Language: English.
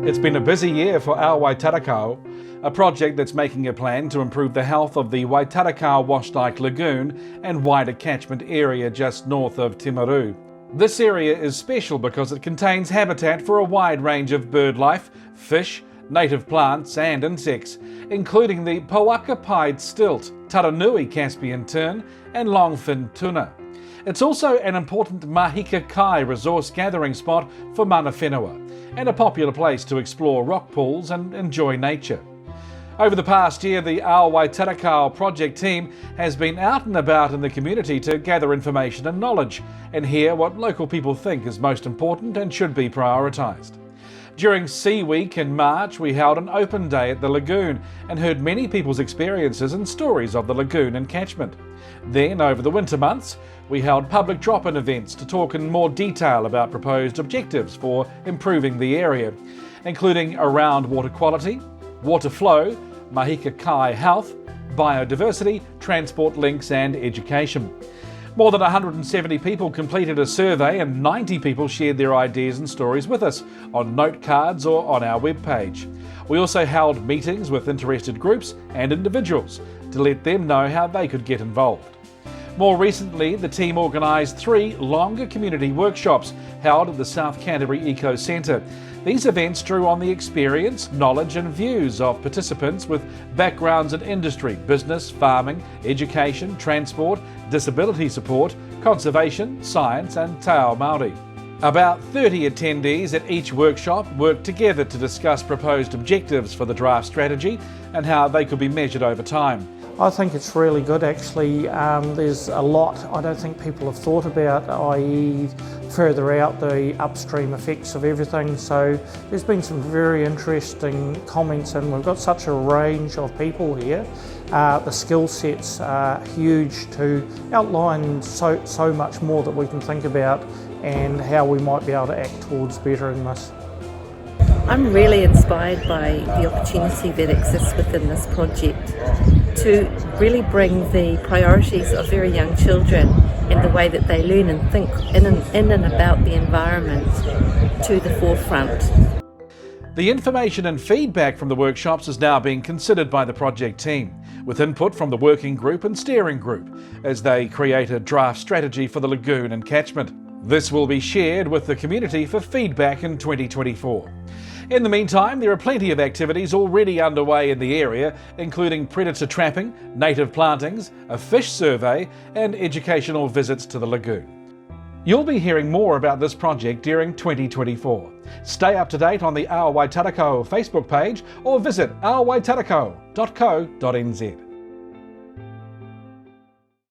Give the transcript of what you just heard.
It's been a busy year for our Waitarakao, a project that's making a plan to improve the health of the Waitarakao Washdyke Lagoon and wider catchment area just north of Timaru. This area is special because it contains habitat for a wide range of bird life, fish, native plants and insects, including the Pouaka-pied stilt, Taranui Caspian tern and longfin tuna. It's also an important Mahika Kai resource gathering spot for mana whenua, and a popular place to explore rock pools and enjoy nature. Over the past year, the Ao Waitarakao project team has been out and about in the community to gather information and knowledge, and hear what local people think is most important and should be prioritised. During Sea Week in March, we held an open day at the lagoon and heard many people's experiences and stories of the lagoon and catchment. Then, over the winter months, we held public drop-in events to talk in more detail about proposed objectives for improving the area, including around water quality, water flow, Mahika Kai health, biodiversity, transport links and education. More than 170 people completed a survey and 90 people shared their ideas and stories with us on note cards or on our webpage. We also held meetings with interested groups and individuals to let them know how they could get involved. More recently, the team organised 3 longer community workshops held at the South Canterbury Eco Centre. These events drew on the experience, knowledge and views of participants with backgrounds in industry, business, farming, education, transport, disability support, conservation, science and te ao Māori. About 30 attendees at each workshop worked together to discuss proposed objectives for the draft strategy and how they could be measured over time. I think it's really good actually. There's a lot I don't think people have thought about, i.e. further out the upstream effects of everything. So there's been some very interesting comments and we've got such a range of people here. The skill sets are huge to outline so much more that we can think about and how we might be able to act towards bettering this. I'm really inspired by the opportunity that exists within this project to really bring the priorities of very young children and the way that they learn and think in and about the environment to the forefront. The information and feedback from the workshops is now being considered by the project team, with input from the working group and steering group as they create a draft strategy for the lagoon and catchment. This will be shared with the community for feedback in 2024. In the meantime, there are plenty of activities already underway in the area, including predator trapping, native plantings, a fish survey and educational visits to the lagoon. You'll be hearing more about this project during 2024. Stay up to date on the Ao Waitarakao Facebook page or visit aowaitarako.co.nz.